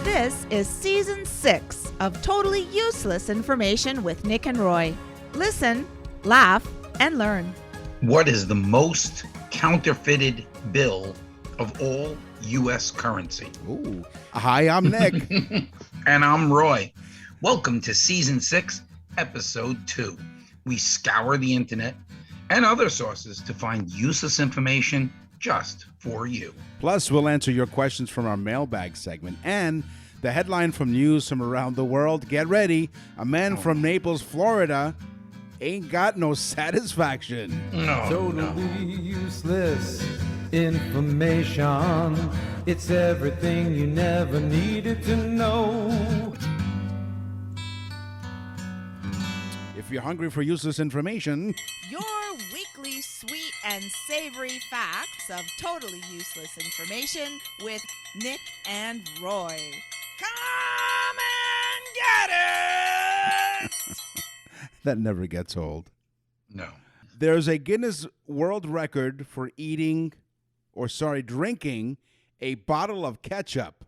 This is Season 6 of Totally Useless Information with Nick and Roy. Listen, laugh, and learn. What is the most counterfeited bill of all U.S. currency? Ooh. Hi, I'm Nick. And I'm Roy. Welcome to Season 6, Episode 2. We scour the internet and other sources to find useless information just for you. Plus, we'll answer your questions from our Mailbag segment. And the headline from news from around the world. Get ready. A man from Naples, Florida ain't got no satisfaction. Totally useless information. It's everything you never needed to know. If you're hungry for useless information, Your weekly sweet and savory facts of totally useless information with Nick and Roy. Come and get it! that never gets old. No. There's a Guinness World Record for drinking a bottle of ketchup.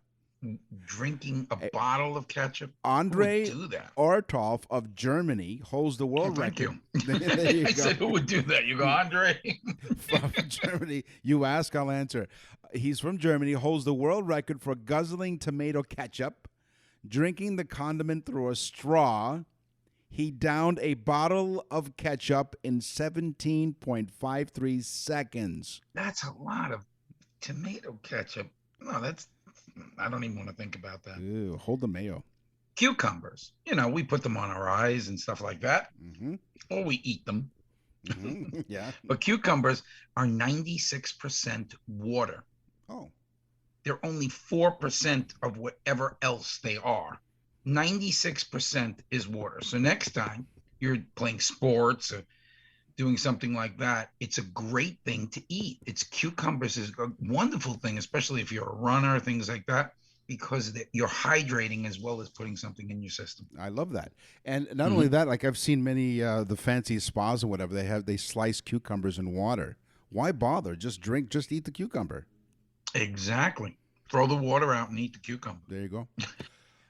Drinking a bottle of ketchup? Andre Who would do that? Ortolf of Germany holds the world Thank record. you. There you I go. said, who would do that? You go, Andre? From Germany. You ask, I'll answer. He's from Germany, holds the world record for guzzling tomato ketchup, drinking the condiment through a straw. He downed a bottle of ketchup in 17.53 seconds. That's a lot of tomato ketchup. No, I don't even want to think about that. Ew, hold the mayo. Cucumbers. We put them on our eyes and stuff like that. Mm-hmm. Or we eat them. Mm-hmm. Yeah. But cucumbers are 96% water. Oh. They're only 4% of whatever else they are. 96% is water. So next time you're playing sports or doing something like that, it's a great thing to eat. Cucumbers is a wonderful thing, especially if you're a runner, things like that, because you're hydrating as well as putting something in your system. I love that. And not only that, like I've seen many the fancy spas or whatever, they slice cucumbers in water. Why bother? Just eat the cucumber. Exactly. Throw the water out and eat the cucumber. There you go.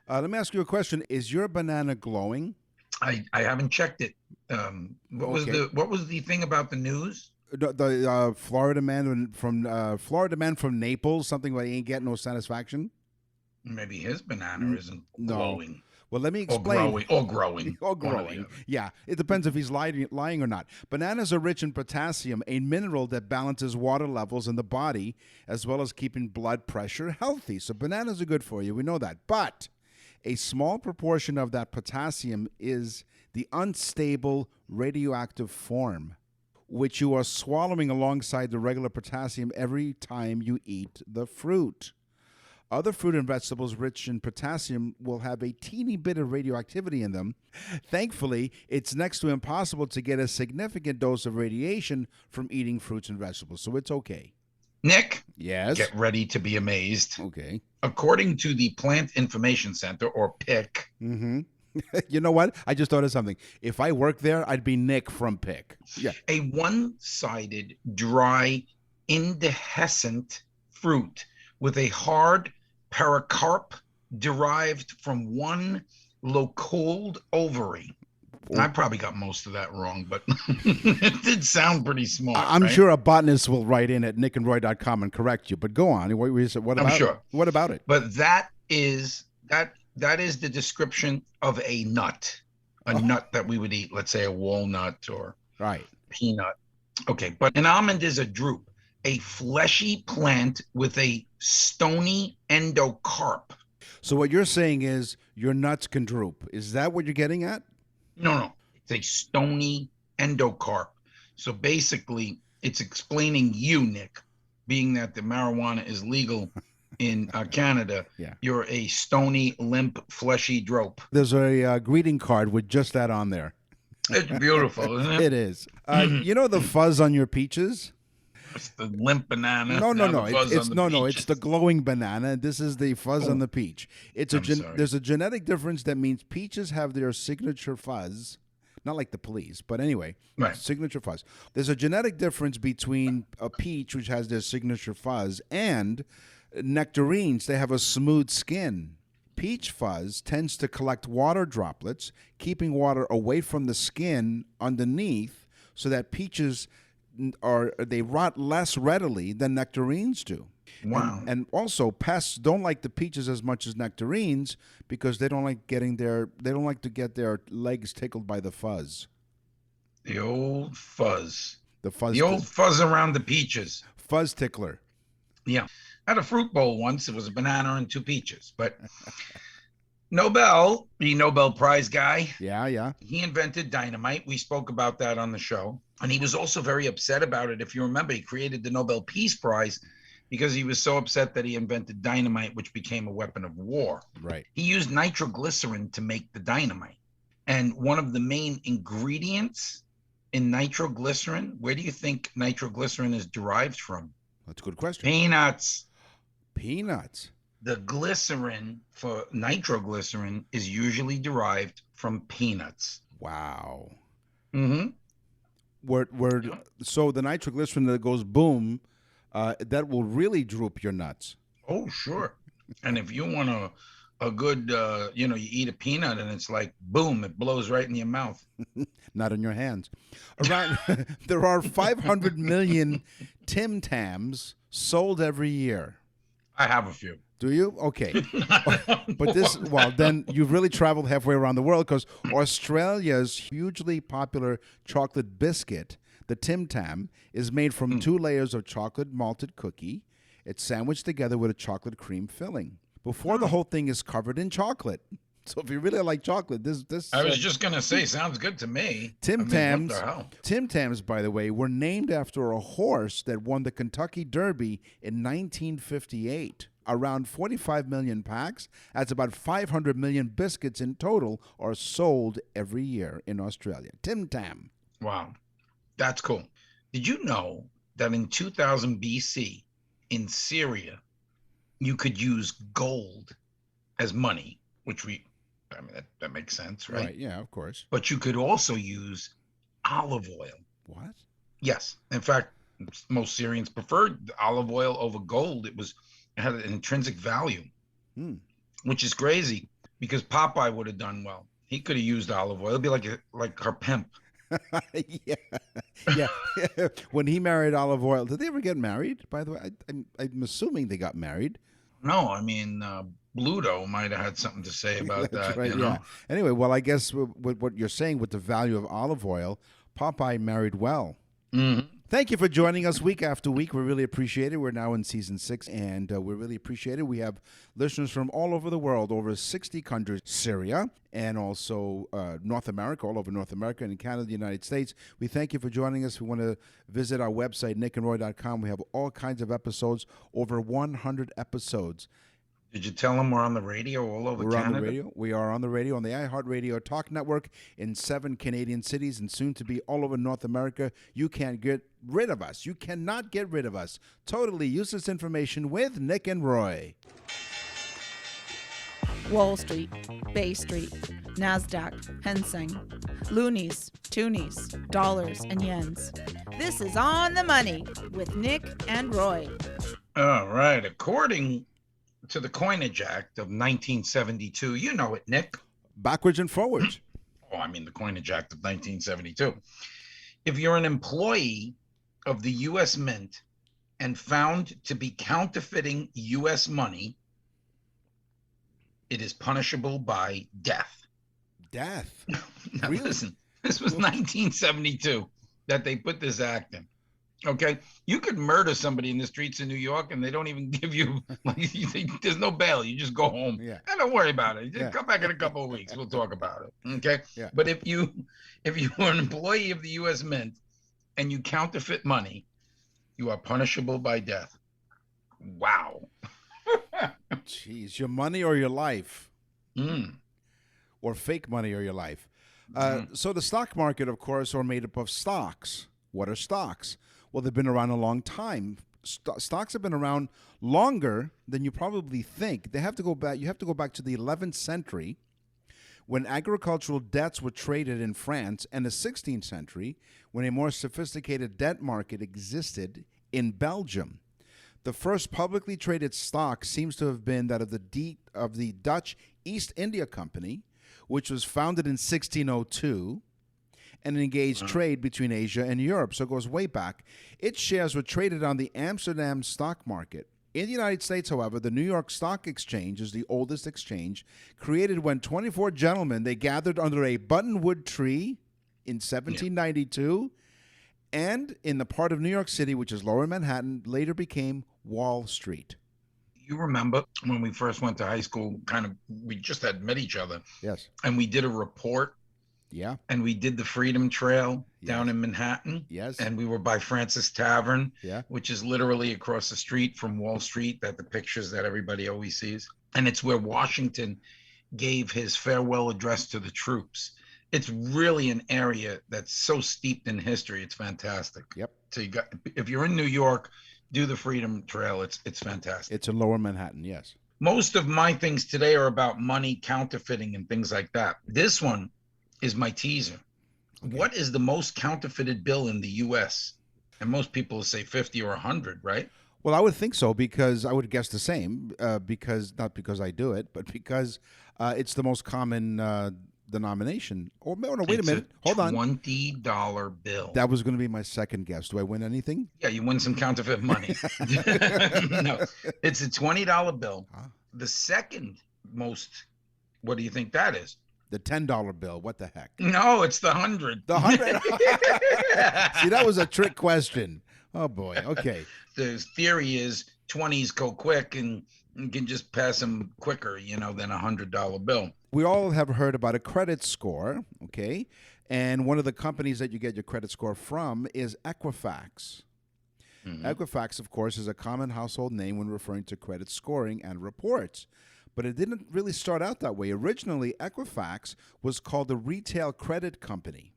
Let me ask you a question. Is your banana glowing? I haven't checked it. What was the thing about the news? The Florida man from Naples, something like he ain't getting no satisfaction. Maybe his banana isn't glowing. Well, let me explain. Or growing. Yeah, it depends if he's lying or not. Bananas are rich in potassium, a mineral that balances water levels in the body, as well as keeping blood pressure healthy. So bananas are good for you. We know that. But a small proportion of that potassium is the unstable radioactive form, which you are swallowing alongside the regular potassium every time you eat the fruit. Other fruit and vegetables rich in potassium will have a teeny bit of radioactivity in them. Thankfully, it's next to impossible to get a significant dose of radiation from eating fruits and vegetables, so it's okay. Nick? Yes? Get ready to be amazed. Okay. According to the Plant Information Center, or PIC. Mm-hmm. You know what? I just thought of something. If I worked there, I'd be Nick from PIC. Yeah. A one-sided, dry, indehiscent fruit with a hard pericarp derived from one loculed ovary. I probably got most of that wrong, but it did sound pretty smart. I'm right? sure a botanist will write in at nickandroy.com and correct you, but go on. What about I'm sure. it? What about it? But that is the description of a nut, nut that we would eat, let's say a walnut or peanut. Okay, but an almond is a drupe, a fleshy plant with a stony endocarp. So what you're saying is your nuts can droop. Is that what you're getting at? No. It's a stony endocarp. So basically, it's explaining you, Nick, being that the marijuana is legal in Canada. Yeah. You're a stony, limp, fleshy drope. There's a greeting card with just that on there. It's beautiful, isn't it? It is. You know the fuzz on your peaches? It's the limp banana. No. It's It's the glowing banana. This is the fuzz on the peach. There's a genetic difference that means peaches have their signature fuzz. Not like the police, but anyway, right. Signature fuzz. There's a genetic difference between a peach, which has their signature fuzz, and nectarines. They have a smooth skin. Peach fuzz tends to collect water droplets, keeping water away from the skin underneath so that peaches they rot less readily than nectarines do. Wow. And also pests don't like the peaches as much as nectarines because they don't like to get their legs tickled by the fuzz. The old fuzz. The old fuzz around the peaches. Fuzz tickler. Yeah. I had a fruit bowl once. It was a banana and 2 peaches. But Nobel, the Nobel Prize guy. Yeah. He invented dynamite. We spoke about that on the show. And he was also very upset about it. If you remember, he created the Nobel Peace Prize because he was so upset that he invented dynamite, which became a weapon of war. Right. He used nitroglycerin to make the dynamite. And one of the main ingredients in nitroglycerin, where do you think nitroglycerin is derived from? That's a good question. Peanuts. Peanuts. The glycerin for nitroglycerin is usually derived from peanuts. Wow. Mm-hmm. So the nitroglycerin that goes boom, that will really droop your nuts. Oh, sure. And if you want a good, you eat a peanut and it's like, boom, it blows right in your mouth. Not in your hands. Around there are 500 million Tim Tams sold every year. I have a few. Do you? Okay. But then you've really traveled halfway around the world because Australia's hugely popular chocolate biscuit, the Tim Tam, is made from 2 layers of chocolate malted cookie. It's sandwiched together with a chocolate cream filling. Before the whole thing is covered in chocolate. So if you really like chocolate, this I was just gonna say, sounds good to me. Tim what the hell? Tams, by the way, were named after a horse that won the Kentucky Derby in 1958. Around 45 million packs, that's about 500 million biscuits in total, are sold every year in Australia. Tim Tam. Wow, that's cool. Did you know that in 2000 BC, in Syria, you could use gold as money, that makes sense, right? Right, yeah, of course. But you could also use olive oil. What? Yes. In fact, most Syrians preferred olive oil over gold. It had an intrinsic value, which is crazy because Popeye would have done well. He could have used olive oil. It'd be like her pimp. yeah. When he married olive oil, did they ever get married? By the way, I'm assuming they got married. No, I mean Bluto might have had something to say about that. Right, yeah. Anyway, well, I guess with what you're saying with the value of olive oil, Popeye married well. Mm-hmm. Thank you for joining us week after week. We really appreciate it. We're now in season 6, and we really appreciate it. We have listeners from all over the world, over 60 countries, Syria, and also North America, all over North America, and Canada, the United States. We thank you for joining us. We want to visit our website, nickandroy.com. We have all kinds of episodes, over 100 episodes. Did you tell them we're on the radio all over Canada? On the radio. We are on the radio on the iHeartRadio Talk Network in 7 Canadian cities and soon to be all over North America. You can't get rid of us. You cannot get rid of us. Totally useless information with Nick and Roy. Wall Street, Bay Street, NASDAQ, Hang Seng, loonies, toonies, dollars, and yens. This is On the Money with Nick and Roy. All right. According to the Coinage Act of 1972, you know it, Nick. Backwards and forwards. Oh, I mean the Coinage Act of 1972. If you're an employee of the U.S. Mint and found to be counterfeiting U.S. money, it is punishable by death. Death? Now, Really? listen, this was 1972 that they put this act in. Okay, you could murder somebody in the streets of New York, and they don't even give you there's no bail. You just go home. Yeah. And don't worry about it. Just Yeah. come back in a couple of weeks. We'll talk about it. Okay. Yeah. But if you are an employee of the U.S. Mint and you counterfeit money, you are punishable by death. Wow. Jeez, your money or your life, Mm. or fake money or your life. So the stock market, of course, are made up of stocks. What are stocks? Well, they've been around a long time. Stocks have been around longer than you probably think. They have to go back. You have to go back to the 11th century when agricultural debts were traded in France, and the 16th century when a more sophisticated debt market existed in Belgium. The first publicly traded stock seems to have been that of the Dutch East India Company, which was founded in 1602 and engaged trade between Asia and Europe. So it goes way back. Its shares were traded on the Amsterdam stock market. In the United States, however, the New York Stock Exchange is the oldest exchange, created when 24 gentlemen, they gathered under a buttonwood tree in 1792, and in the part of New York City, which is Lower Manhattan, later became Wall Street. You remember when we first went to high school, we just had met each other. Yes. And we did a report. Yeah. And we did the Freedom Trail down in Manhattan. Yes. And we were by Francis Tavern, Yeah. which is literally across the street from Wall Street, that the pictures that everybody always sees. And it's where Washington gave his farewell address to the troops. It's really an area that's so steeped in history. It's fantastic. Yep. So if you're in New York, do the Freedom Trail. It's fantastic. It's in Lower Manhattan, yes. Most of my things today are about money, counterfeiting, and things like that. This one is my teaser. Okay. What is the most counterfeited bill in the U.S.? And most people say 50 or 100, right? Well, I would think so, because I would guess the same, because not because I do it, but because it's the most common denomination. Oh, no, wait a minute. Hold on. $20 bill. That was going to be my second guess. Do I win anything? Yeah, you win some counterfeit money. No, it's a $20 bill. Huh? The second most, what do you think that is? The $10 bill. What the heck? No, it's the 100. The 100? See, that was a trick question. Oh, boy. Okay. The theory is 20s go quick and you can just pass them quicker, than a $100 bill. We all have heard about a credit score, okay? And one of the companies that you get your credit score from is Equifax. Mm-hmm. Equifax, of course, is a common household name when referring to credit scoring and reports. But it didn't really start out that way. Originally, Equifax was called a retail credit company.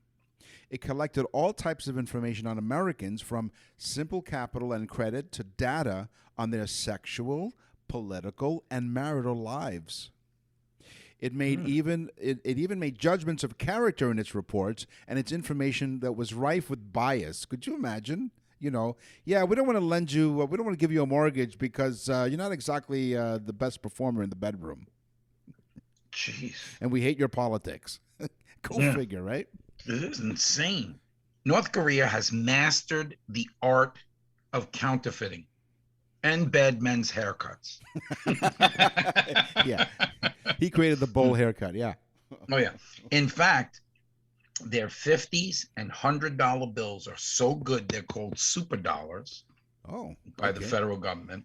It collected all types of information on Americans, from simple capital and credit to data on their sexual, political, and marital lives. It made even made judgments of character in its reports, and its information that was rife with bias. Could you imagine? We don't want to lend you, we don't want to give you a mortgage because you're not exactly the best performer in the bedroom. Jeez. And we hate your politics. Go figure, right? This is insane. North Korea has mastered the art of counterfeiting and bad men's haircuts. Yeah. He created the bowl haircut, yeah. Oh, yeah. In fact, their 50s and $100 bills are so good, they're called super dollars by the federal government.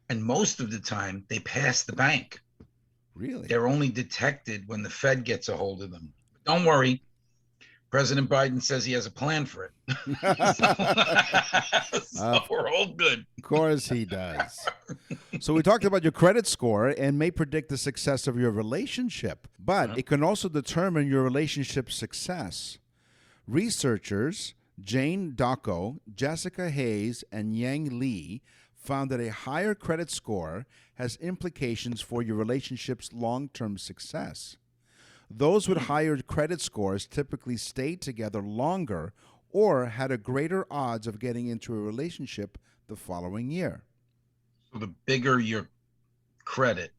And most of the time, they pass the bank. Really? They're only detected when the Fed gets a hold of them. Don't worry. President Biden says he has a plan for it. So we're all good. Of course he does. So we talked about your credit score and may predict the success of your relationship, but it can also determine your relationship's success. Researchers Jane Dacko, Jessica Hayes, and Yang Lee found that a higher credit score has implications for your relationship's long-term success. Those with higher credit scores typically stayed together longer or had a greater odds of getting into a relationship the following year. So the bigger your credit,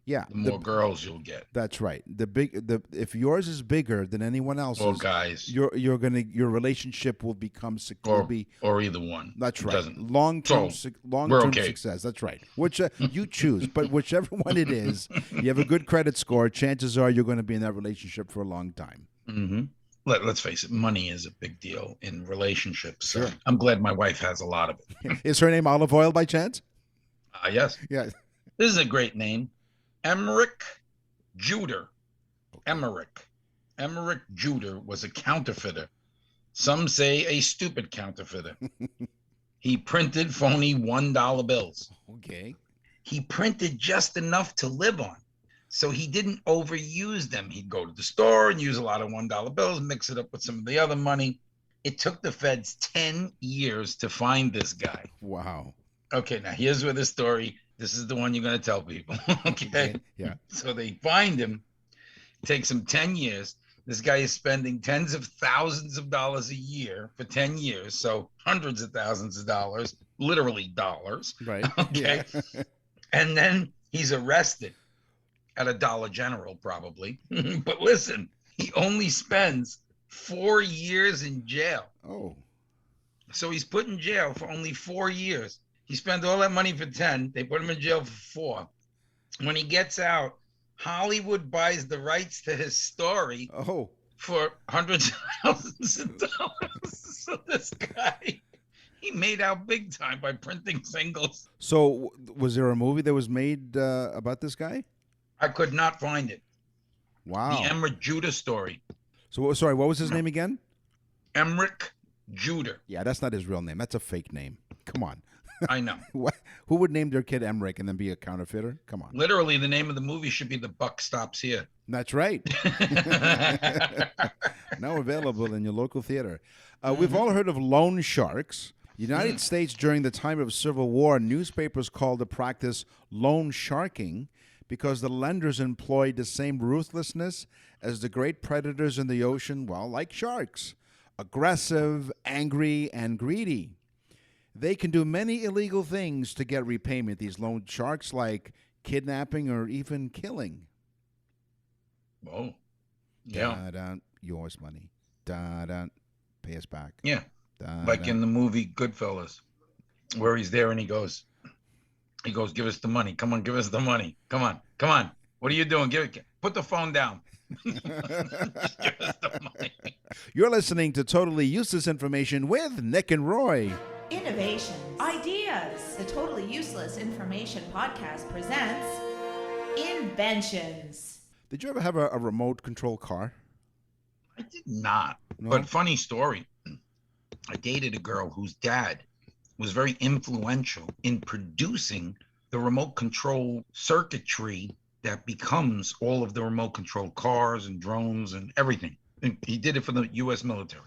the more girls you'll get. That's right. If yours is bigger than anyone else's, or guys, your relationship will become or either one. That's right. Long-term success. That's right. Which you choose, but whichever one it is, you have a good credit score. Chances are you're going to be in that relationship for a long time. Mm-hmm. Let's face it, money is a big deal in relationships. Sure. I'm glad my wife has a lot of it. Is her name Olive Oil by chance? Yes. Yeah. This is a great name. Emmerich Juder. Emmerich Juder was a counterfeiter. Some say a stupid counterfeiter. He printed phony $1 bills. Okay. He printed just enough to live on. So he didn't overuse them. He'd go to the store and use a lot of $1 bills, mix it up with some of the other money. It took the feds 10 years to find this guy. Wow. Okay, now here's where the story, this is the one you're going to tell people. Okay? Yeah. So they find him. It takes him 10 years. This guy is spending tens of thousands of dollars a year for 10 years. So hundreds of thousands of dollars literally dollars. Right. Okay. Yeah. And then he's arrested at a Dollar General, probably. But listen, he only spends 4 years in jail. Oh. So he's put in jail for only 4 years. He spent all that money for 10. They put him in jail for 4. When he gets out, Hollywood buys the rights to his story Oh. for hundreds of thousands of dollars. So this guy, he made out big time by printing singles. So was there a movie that was made about this guy? I could not find it. Wow. The Emmerich Judah story. So sorry, what was his name again? Emmerich Judah. Yeah, that's not his real name. That's a fake name. Come on. I know. Who would name their kid Emmerich and then be a counterfeiter? Come on. Literally, the name of the movie should be The Buck Stops Here. That's right. Now available in your local theater. We've all heard of loan sharks. United States, during the time of Civil War, newspapers called the practice loan sharking because the lenders employed the same ruthlessness as the great predators in the ocean, well, like sharks. Aggressive, angry, and greedy. They can do many illegal things to get repayment, these loan sharks, like kidnapping or even killing. Oh, yeah. Da-da, yours money. Da-da, pay us back. Yeah. Da-da. Like in the movie Goodfellas, where he's there and he goes, give us the money. Come on, give us the money. Come on. What are you doing? Put the phone down. Just give us the money. You're listening to Totally Useless Information with Nick and Roy. Innovations, ideas. The Totally Useless Information Podcast presents Inventions. Did you ever have a remote control car? I did not. No? But funny story. I dated a girl whose dad was very influential in producing the remote control circuitry that becomes all of the remote control cars and drones and everything. And he did it for the U.S. military.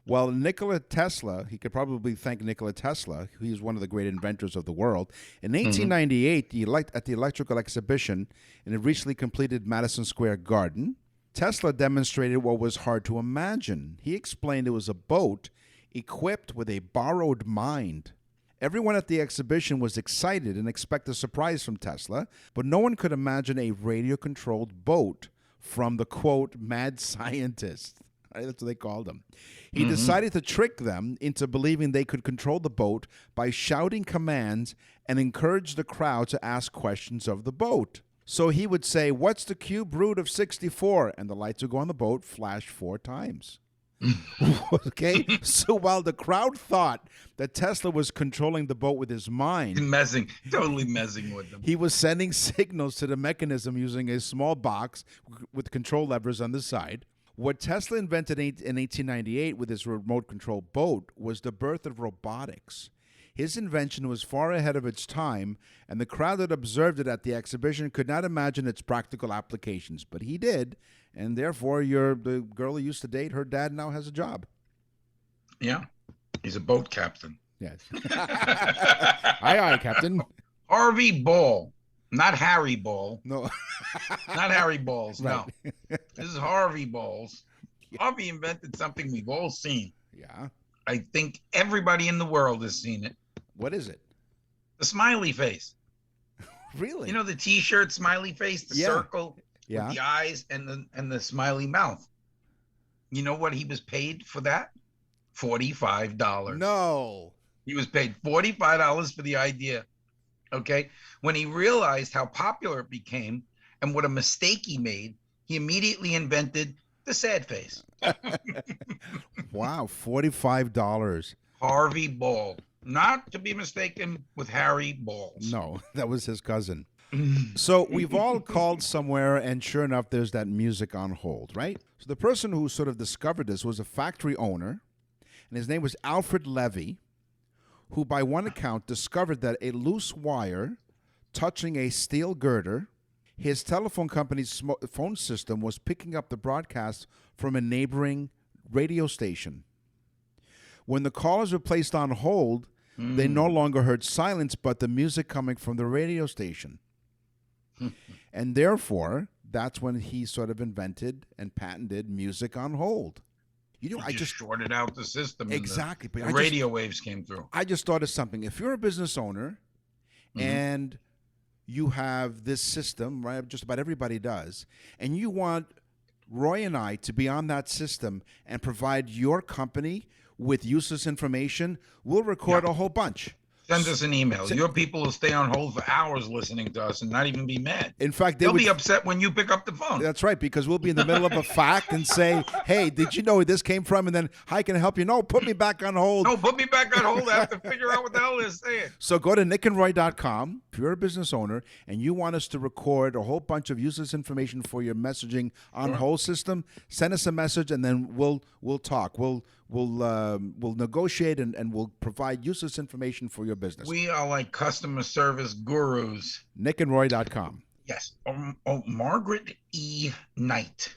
Well, Nikola Tesla, he could probably thank Nikola Tesla. He's one of the great inventors of the world. In 1898, at the Electrical Exhibition in a recently completed Madison Square Garden, Tesla demonstrated what was hard to imagine. He explained it was a boat equipped with a borrowed mind. Everyone at the exhibition was excited and expected a surprise from Tesla, but no one could imagine a radio-controlled boat from the, quote, mad scientist. Right, that's what they called him. He decided to trick them into believing they could control the boat by shouting commands and encourage the crowd to ask questions of the boat. So he would say, "What's the cube root of 64?" And the lights would go on the boat, flash 4 times. Okay? So while the crowd thought that Tesla was controlling the boat with his mind, Totally messing with them. he was sending signals to the mechanism using a small box with control levers on the side. What Tesla invented in 1898 with his remote control boat was the birth of robotics. His invention was far ahead of its time, and the crowd that observed it at the exhibition could not imagine its practical applications. But he did, and therefore the girl you used to date, her dad now has a job. Yeah. He's a boat captain. Yes. Aye, Captain. Harvey Ball. Not Harry Ball. No. Not Harry Balls. Right. No. This is Harvey Balls. Harvey invented something we've all seen. Yeah. I think everybody in the world has seen it. What is it? The smiley face. Really? You know the T-shirt smiley face, the circle Yeah. with the eyes and the smiley mouth. You know what he was paid for that? $45. No. He was paid $45 for the idea. Okay. When he realized how popular it became and what a mistake he made, he immediately invented the sad face. Wow, $45. Harvey Ball. Not to be mistaken with Harry Balls. No, that was his cousin. So we've all called somewhere, and sure enough, there's that music on hold, right? So the person who sort of discovered this was a factory owner, and his name was Alfred Levy, who by one account discovered that a loose wire touching a steel girder, his telephone company's phone system was picking up the broadcast from a neighboring radio station. When the callers were placed on hold, they no longer heard silence but the music coming from the radio station. And therefore, that's when he sort of invented and patented music on hold. I just shorted out the system. Exactly. And the radio waves came through. I just thought of something. If you're a business owner and you have this system, right? Just about everybody does, and you want Roy and I to be on that system and provide your company with useless information, we'll record a whole bunch. Send us an email. Your people will stay on hold for hours listening to us and not even be mad. In fact, they'll be upset when you pick up the phone. That's right, because we'll be in the middle of a fact and say, hey, did you know where this came from? And then, hi, can I help you? No, put me back on hold. No, put me back on hold. I have to figure out what the hell they're saying. So go to nickandroy.com. If you're a business owner and you want us to record a whole bunch of useless information for your messaging on hold system, send us a message and then we'll talk. We'll negotiate and we'll provide useless information for your business. We are like customer service gurus. nickandroy.com. Yes. Margaret E. Knight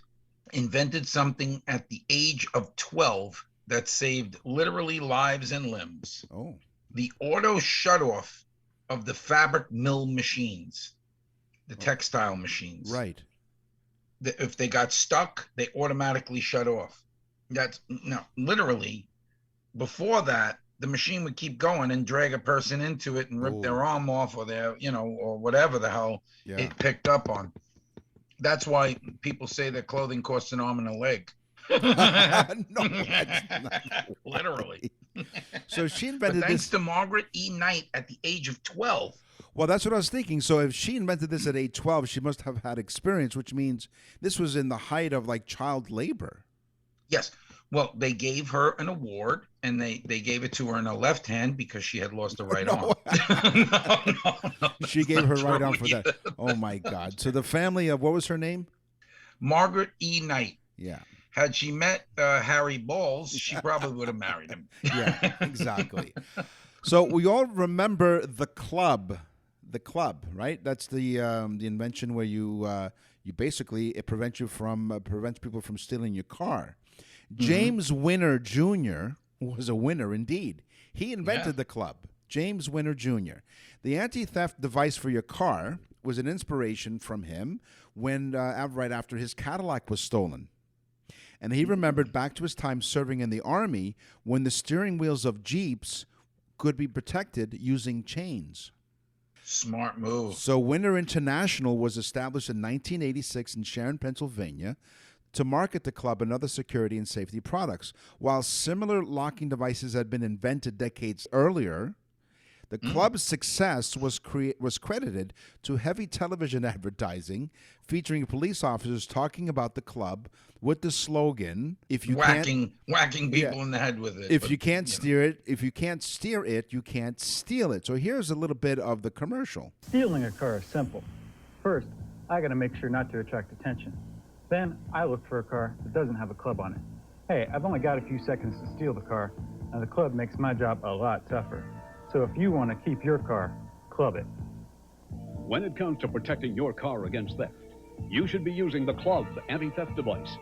invented something at the age of 12 that saved literally lives and limbs. Oh. The auto shutoff of the fabric mill machines, the textile machines. Right. If they got stuck, they automatically shut off. That's now literally before that, the machine would keep going and drag a person into it and rip their arm off or their, or whatever the hell it picked up on. That's why people say that clothing costs an arm and a leg. No, literally. So she invented but thanks to Margaret E. Knight at the age of 12. Well, that's what I was thinking. So if she invented this at age 12, she must have had experience, which means this was in the height of like child labor. Yes. Well, they gave her an award, and they gave it to her in her left hand because she had lost her right arm. No, she gave her right arm for that. Oh, my God. So the family of, what was her name? Margaret E. Knight. Yeah. Had she met Harry Balls, she probably would have married him. Yeah, exactly. So we all remember the club. The club, right? That's the invention where you basically, it prevents people from stealing your car. James Winner Jr. was a winner indeed. He invented the club. James Winner Jr. The anti-theft device for your car was an inspiration from him when right after his Cadillac was stolen. And he remembered back to his time serving in the Army when the steering wheels of Jeeps could be protected using chains. Smart move. So Winner International was established in 1986 in Sharon, Pennsylvania, to market the club and other security and safety products. While similar locking devices had been invented decades earlier, the club's success was credited to heavy television advertising featuring police officers talking about the club with the slogan, if you whacking people in the head with it. If you can't steer it, you can't steal it. So here's a little bit of the commercial. Stealing a car is simple. First, I got to make sure not to attract attention. Then I look for a car that doesn't have a club on it. Hey, I've only got a few seconds to steal the car, and the club makes my job a lot tougher. So if you want to keep your car, club it. When it comes to protecting your car against theft, you should be using the club anti-theft device.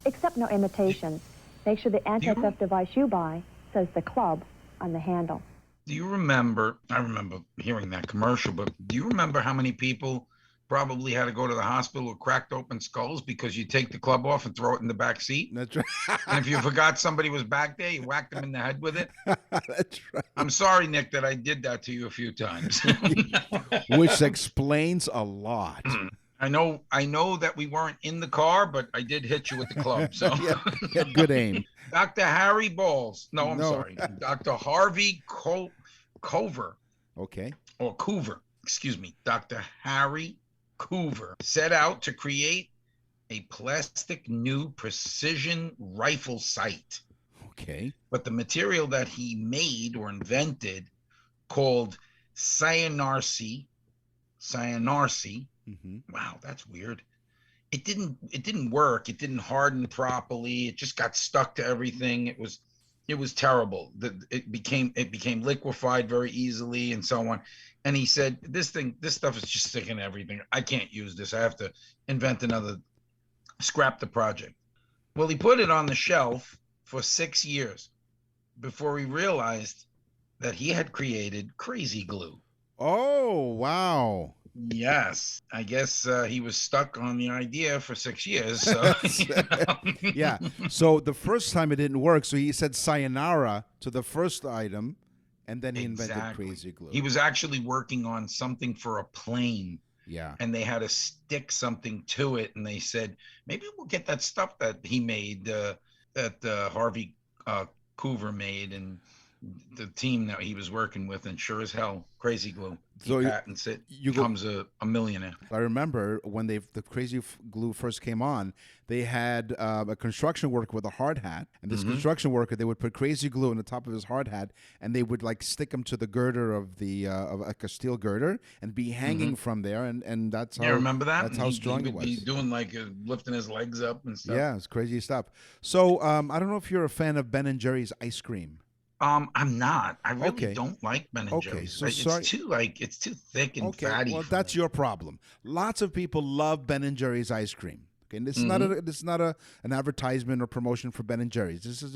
Accept no imitations. Make sure the anti-theft device you buy says the club on the handle. Do you remember, I remember hearing that commercial, but do you remember how many people probably had to go to the hospital with cracked open skulls because you take the club off and throw it in the back seat? That's right. And if you forgot somebody was back there, you whacked them in the head with it. That's right. I'm sorry, Nick, that I did that to you a few times. Which explains a lot. I know that we weren't in the car, but I did hit you with the club. So yeah, good aim. Dr. Harry Balls. No, I'm sorry. Dr. Harvey Cover. Okay. Or Coover. Excuse me. Dr. Harry Coover set out to create a plastic new precision rifle sight. Okay. But the material that he made or invented, called cyanarcy. Wow, that's weird. It didn't work. It didn't harden properly. It just got stuck to everything. It was terrible. It became liquefied very easily and so on. And he said, this stuff is just sticking to everything. I can't use this. I have to invent another, scrap the project. Well, he put it on the shelf for 6 years before he realized that he had created crazy glue. Oh, wow. Yes, I guess he was stuck on the idea for 6 years. So, Yeah. So the first time it didn't work, so he said sayonara to the first item, and then he invented exactly. crazy glue. He was actually working on something for a plane, Yeah. and they had to stick something to it, and they said maybe we'll get that stuff that he made, that Harvey Coover made, and the team that he was working with, and sure as hell, crazy glue. He So patents it, becomes a millionaire. I remember when the crazy glue first came on, they had a construction worker with a hard hat, and this construction worker, they would put crazy glue on the top of his hard hat, and they would like stick him to the girder of the of like a steel girder, and be hanging from there, and that's how. Yeah, remember that? That's how strong he it would was. be doing like lifting his legs up and stuff. Yeah, it's crazy stuff. So I don't know if you're a fan of Ben and Jerry's ice cream. I'm not. I really Okay. don't like Ben and Okay, Jerry's. so It's sorry. it's too thick and Okay, fatty. well, for that's me. your problem. Lots of people love Ben and Jerry's ice cream. Okay, and this is not an advertisement or promotion for Ben and Jerry's. This is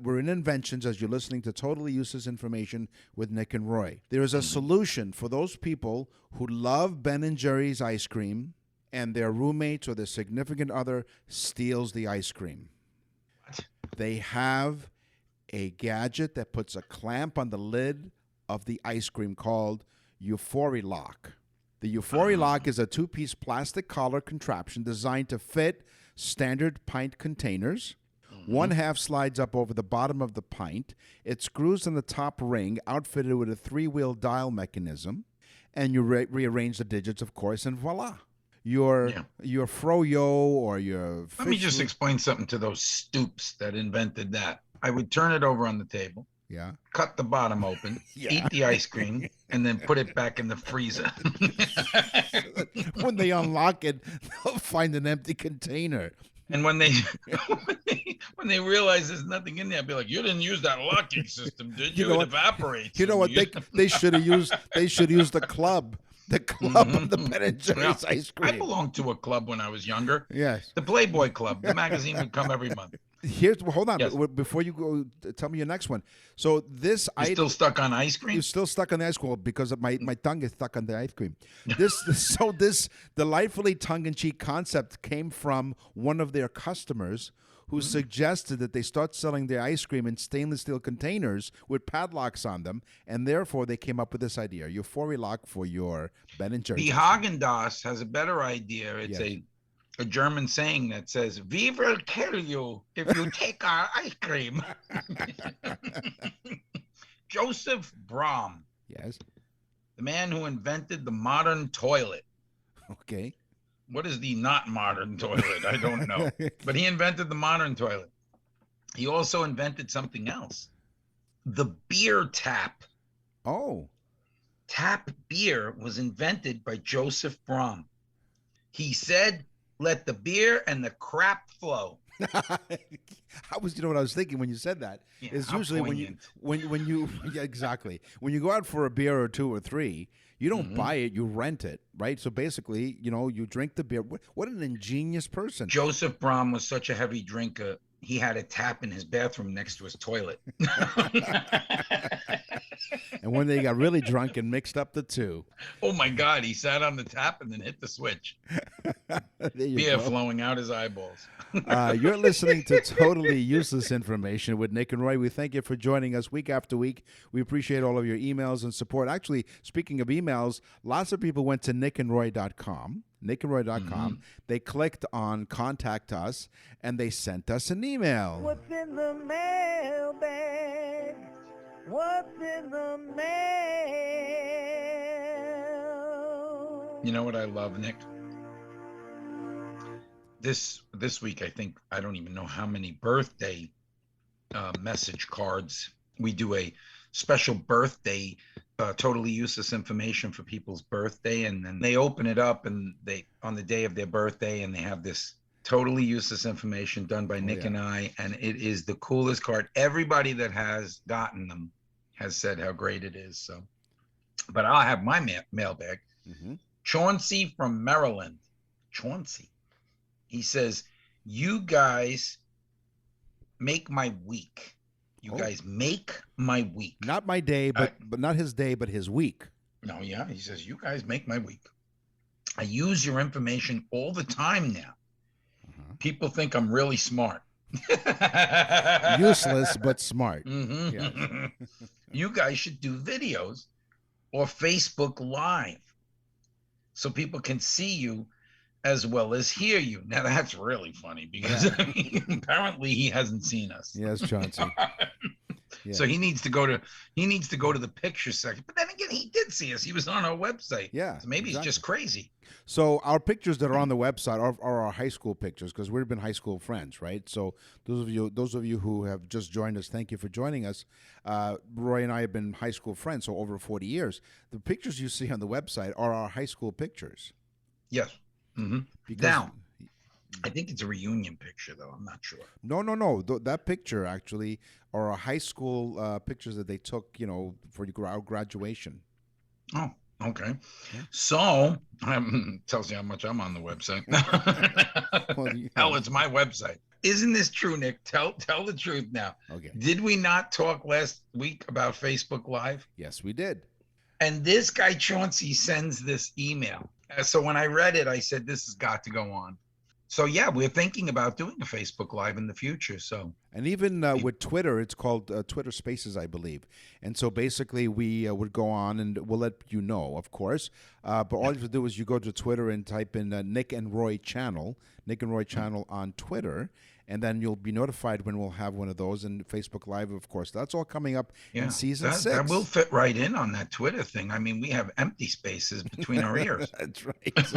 we're in Inventions as you're listening to Totally Useless Information with Nick and Roy. There is a solution for those people who love Ben and Jerry's ice cream, and their roommates or their significant other steals the ice cream. They have a gadget that puts a clamp on the lid of the ice cream called Euphory-Lock. The Euphory-Lock is a two-piece plastic collar contraption designed to fit standard pint containers. One half slides up over the bottom of the pint. It screws in the top ring, outfitted with a 3-wheel dial mechanism, and you rearrange the digits, of course, and voila. Your froyo or your Let me just explain something to those stoops that invented that. I would turn it over on the table, cut the bottom open, eat the ice cream, and then put it back in the freezer. When they unlock it, they'll find an empty container. And when they when they realize there's nothing in there, I'll be like, "You didn't use that locking system, did you? You know it evaporates." You know what? They should have used. They should use the club. The club of the Ben and Jerry's ice cream. I belonged to a club when I was younger. Yes. The Playboy Club. The magazine would come every month. Hold on. Yes. Before you go, tell me your next one. So this, You're still stuck on ice cream? You're still stuck on the ice cream because of my tongue is stuck on the ice cream. This delightfully tongue-in-cheek concept came from one of their customers who suggested that they start selling their ice cream in stainless steel containers with padlocks on them, and therefore they came up with this idea: Euphory-Lock for your Ben and Jerry's. The Haagen-Dazs has a better idea. It's a German saying that says, "We will kill you if you take our ice cream." Joseph Brahm. Yes. The man who invented the modern toilet. Okay. What is the not modern toilet? I don't know. But he invented the modern toilet. He also invented something else. The beer tap. Oh. Tap beer was invented by Joseph Brahm. He said, "Let the beer and the crap flow." I was, you know what I was thinking when you said that is usually poignant. when you exactly when you go out for a beer or two or three, you don't buy it, you rent it, right? So basically, you drink the beer. What an ingenious person. Joseph Brahm was such a heavy drinker, he had a tap in his bathroom next to his toilet. And when they got really drunk and mixed up the two. Oh my God, he sat on the tap and then hit the switch. Beer flowing out his eyeballs. You're listening to Totally Useless Information with Nick and Roy. We thank you for joining us week after week. We appreciate all of your emails and support. Actually, speaking of emails, lots of people went to nickandroy.com. nickandroy.com. They clicked on Contact Us, and they sent us an email. What's in the mailbag? What's in the mail? You know what I love, Nick? This week, I don't even know how many birthday message cards. We do a special birthday, totally useless information for people's birthday, and then they open it up and they on the day of their birthday, and they have this totally useless information done by Nick and I, and it is the coolest card. Everybody that has gotten them has said how great it is. So, but I'll have my mailbag. Chauncey from Maryland. Chauncey. He says, "You guys make my week. You guys make my week." Not my day, but not his day, but his week. No, yeah. He says, "You guys make my week." I use your information all the time now. People think I'm really smart. Useless but smart. Yes. You guys should do videos or Facebook Live so people can see you as well as hear you. Now that's really funny because apparently he hasn't seen us. Yes, Chauncey. So he needs to go to the picture section. But then again, he did see us. He was on our website. Yeah. So maybe he's just crazy. So our pictures that are on the website are our high school pictures because we've been high school friends, right? So those of you who have just joined us, thank you for joining us. Roy and I have been high school friends, so over 40 years. The pictures you see on the website are our high school pictures. Yes. Mm-hmm. Now, I think it's a reunion picture, though. I'm not sure. No. That picture actually are our high school pictures that they took, for our graduation. Oh, okay. So, tells you how much I'm on the website. Hell, it's my website. Isn't this true, Nick? Tell the truth now. Okay. Did we not talk last week about Facebook Live? Yes, we did. And this guy, Chauncey, sends this email. So when I read it, I said, this has got to go on. So, yeah, we're thinking about doing a Facebook Live in the future. So, and even with Twitter, it's called Twitter Spaces, I believe. And so basically we would go on and we'll let you know, of course. But all you have to do is you go to Twitter and type in Nick and Roy channel on Twitter. And then you'll be notified when we'll have one of those. And Facebook Live, of course, that's all coming up in season 6. That will fit right in on that Twitter thing. I mean, we have empty spaces between our ears. That's right.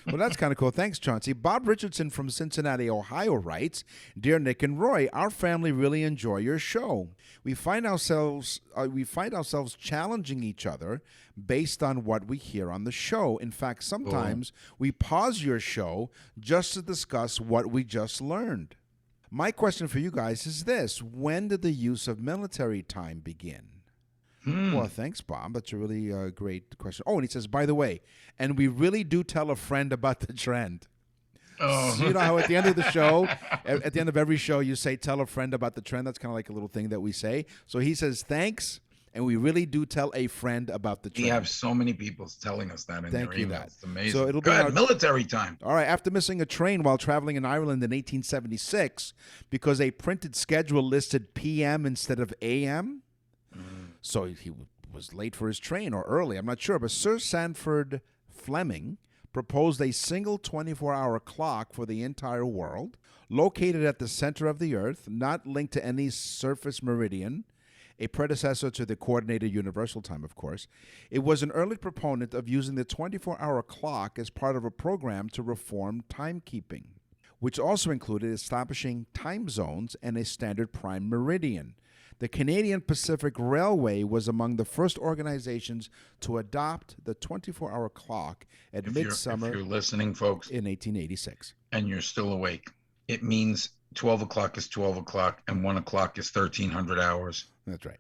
Well, that's kind of cool. Thanks, Chauncey. Bob Richardson from Cincinnati, Ohio writes, Dear Nick and Roy, our family really enjoy your show. We find ourselves challenging each other based on what we hear on the show. In fact, sometimes we pause your show just to discuss what we just learned. My question for you guys is this: when did the use of military time begin? Well, thanks, Bob. That's a really great question. Oh, and he says, by the way, and we really do tell a friend about the trend. Oh. So you know how at the end of the show, at the end of every show, you say, tell a friend about the trend. That's kind of like a little thing that we say. So he says, thanks, and we really do tell a friend about the trend. We have so many people telling us that in their emails. It's amazing. So it'll be military time. All right. After missing a train while traveling in Ireland in 1876 because a printed schedule listed PM instead of AM, so he was late for his train or early, I'm not sure. But Sir Sanford Fleming proposed a single 24-hour clock for the entire world, located at the center of the Earth, not linked to any surface meridian, a predecessor to the Coordinated Universal Time, of course. It was an early proponent of using the 24-hour clock as part of a program to reform timekeeping, which also included establishing time zones and a standard prime meridian. The Canadian Pacific Railway was among the first organizations to adopt the 24-hour clock at midsummer. If you're listening, folks, in 1886. And you're still awake, it means 12 o'clock is 12 o'clock and 1 o'clock is 1,300 hours. That's right.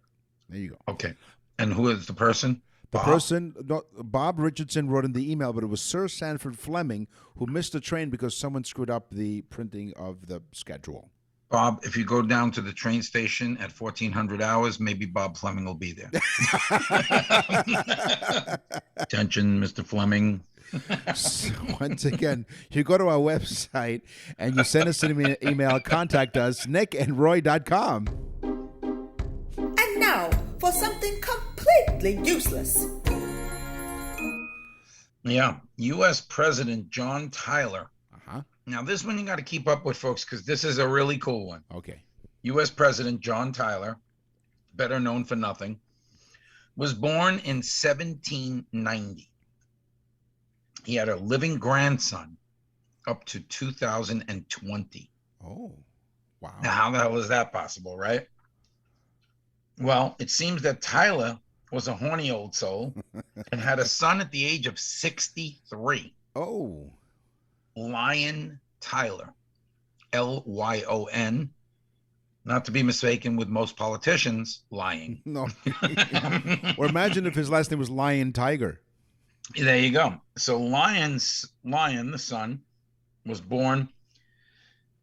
There you go. Okay. And who is the person? Bob Richardson wrote in the email, but it was Sir Sanford Fleming who missed the train because someone screwed up the printing of the schedule. Bob, if you go down to the train station at 1,400 hours, maybe Bob Fleming will be there. Attention, Mr. Fleming. So once again, you go to our website and you send us an email, contact us, nickandroy.com. And now for something completely useless. Yeah, U.S. President John Tyler. Now, this one you got to keep up with, folks, because this is a really cool one. Okay. U.S. President John Tyler, better known for nothing, was born in 1790. He had a living grandson up to 2020. Oh, wow. Now, how the hell is that possible, right? Well, it seems that Tyler was a horny old soul and had a son at the age of 63. Oh. Lyon Tyler, Lyon, not to be mistaken with most politicians lying. No. Or imagine if his last name was Lion Tiger. There you go. So Lion, the son, was born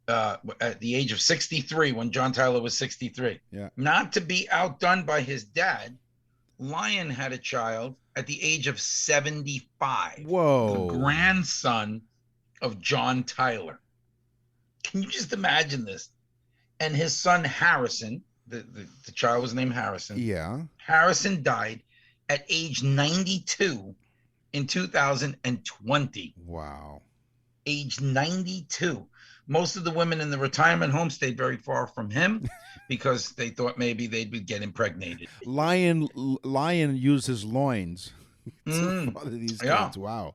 at the age of 63 when John Tyler was 63. Yeah. Not to be outdone by his dad, Lion had a child at the age of 75. Whoa. The grandson of John Tyler. Can you just imagine this? And his son Harrison, the child was named Harrison. Yeah. Harrison died at age 92 in 2020. Wow. Age 92. Most of the women in the retirement home stayed very far from him because they thought maybe they'd get impregnated. Lion used his loins to father these kids. Wow.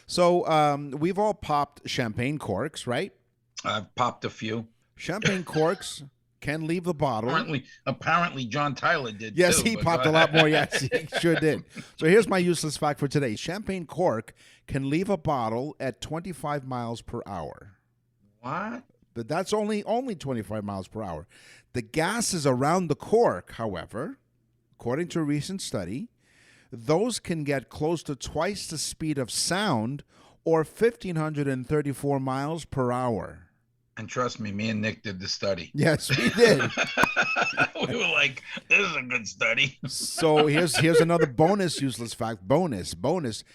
So we've all popped champagne corks, right? I've popped a few. Champagne corks can leave the bottle. Apparently John Tyler did yes, too. He popped a lot more. Yes, he sure did. So here's my useless fact for today. Champagne cork can leave a bottle at 25 miles per hour. What? But that's only 25 miles per hour. The gases around the cork, however, according to a recent study, those can get close to twice the speed of sound, or 1,534 miles per hour. And trust me, me and Nick did the study. Yes, we did. We were like, this is a good study. So here's another bonus useless fact. Bonus.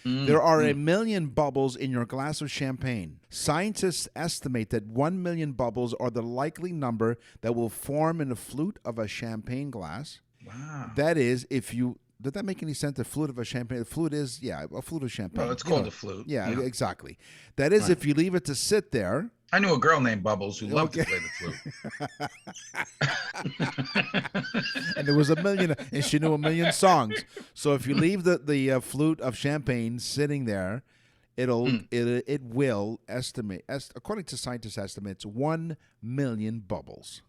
There are 1 million bubbles in your glass of champagne. Scientists estimate that 1 million bubbles are the likely number that will form in the flute of a champagne glass. Wow. That is, if you... Did that make any sense? The flute of a champagne. The flute is, a flute of champagne. Well, it's called a flute. Yeah, exactly. That is, if you leave it to sit there. I knew a girl named Bubbles who loved to play the flute. And there was 1 million, and she knew 1 million songs. So if you leave the flute of champagne sitting there, it will estimate, according to scientists' estimates, 1 million bubbles.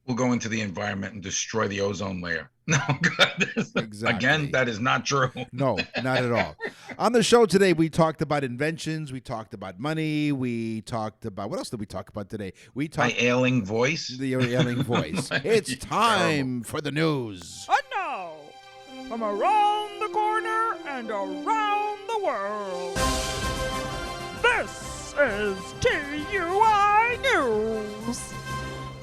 Will go into the environment and destroy the ozone layer. No, God. Exactly. Again, that is not true. No, not at all. On the show today, we talked about inventions. We talked about money. We talked about, what else did we talk about today? We talked my ailing voice. The ailing voice. It's time for the news. And now, from around the corner and around the world, this is TUI News.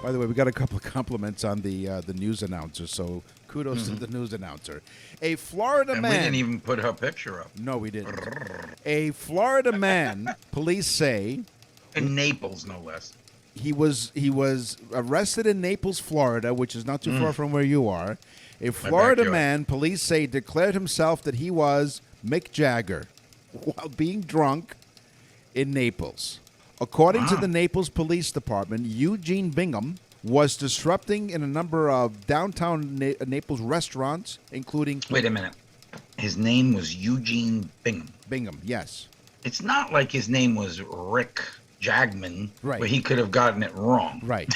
By the way, we got a couple of compliments on the news announcer, so kudos to the news announcer. A Florida man... we didn't even put her picture up. No, we didn't. A Florida man, police say... In Naples, no less. He was arrested in Naples, Florida, which is not too far from where you are. A Florida man, police say, declared himself that he was Mick Jagger while being drunk in Naples. According to the Naples Police Department, Eugene Bingham was disrupting in a number of downtown Naples restaurants, including... Wait a minute. His name was Eugene Bingham. Bingham, yes. It's not like his name was Rick Jagman, right, where he could have gotten it wrong. Right.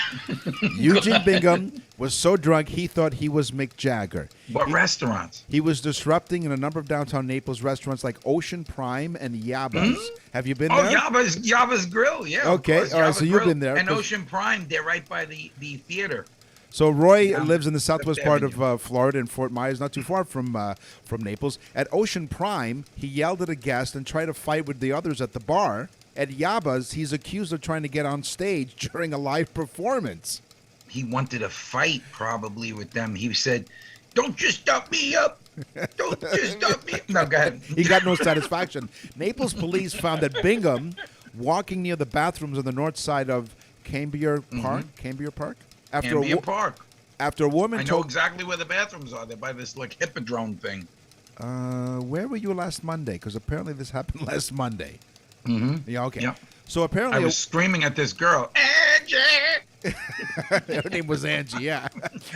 Eugene Bingham was so drunk he thought he was Mick Jagger. What restaurants? He was disrupting in a number of downtown Naples restaurants like Ocean Prime and Yaba's. Have you been there? Yaba's Grill, yeah. Okay, all right, so you've been there. And Ocean Prime, they're right by the theater. So Roy lives in the southwest part of Florida in Fort Myers, not too far from Naples. At Ocean Prime, he yelled at a guest and tried to fight with the others at the bar. At Yaba's, he's accused of trying to get on stage during a live performance. He wanted a fight probably with them. He said, "Don't just stop me up. Don't just stop me up." No, go ahead. He got no satisfaction. Naples police found that Bingham, walking near the bathrooms on the north side of Cambier Park, After a woman I know exactly where the bathrooms are. They're by this like hippodrome thing. Where were you last Monday? Because apparently this happened last Monday. Mm-hmm. Yeah, okay. Yep. So apparently... I was screaming at this girl, Angie! Her name was Angie, yeah.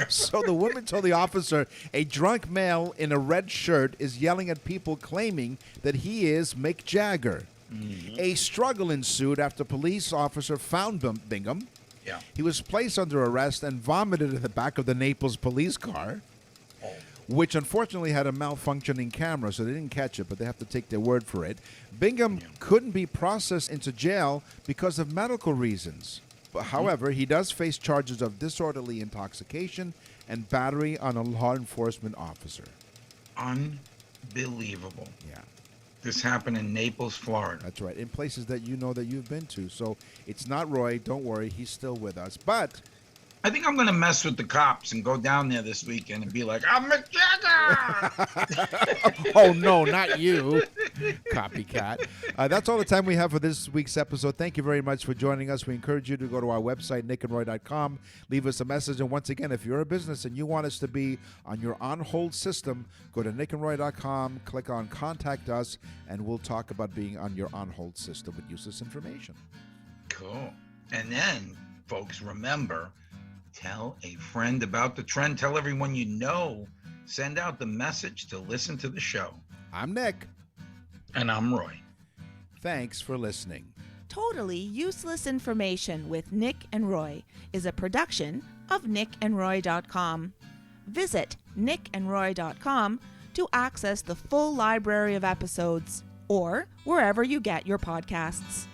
So the woman told the officer a drunk male in a red shirt is yelling at people claiming that he is Mick Jagger. Mm-hmm. A struggle ensued after a police officer found Bingham. Yeah. He was placed under arrest and vomited in the back of the Naples police car, which unfortunately had a malfunctioning camera, so they didn't catch it, but they have to take their word for it. Bingham couldn't be processed into jail because of medical reasons. But, however, he does face charges of disorderly intoxication and battery on a law enforcement officer. Unbelievable. Yeah. This happened in Naples, Florida. That's right, in places that you know that you've been to. So it's not Roy. Don't worry, he's still with us. But I think I'm going to mess with the cops and go down there this weekend and be like, I'm Mick Jagger! Oh, no, not you, copycat. That's all the time we have for this week's episode. Thank you very much for joining us. We encourage you to go to our website, nickandroy.com, leave us a message. And once again, if you're a business and you want us to be on your on-hold system, go to nickandroy.com, click on Contact Us, and we'll talk about being on your on-hold system with useless information. Cool. And then, folks, remember, tell a friend about the trend. Tell everyone you know. Send out the message to listen to the show. I'm Nick. And I'm Roy. Thanks for listening. Totally Useless Information with Nick and Roy is a production of nickandroy.com. Visit nickandroy.com to access the full library of episodes or wherever you get your podcasts.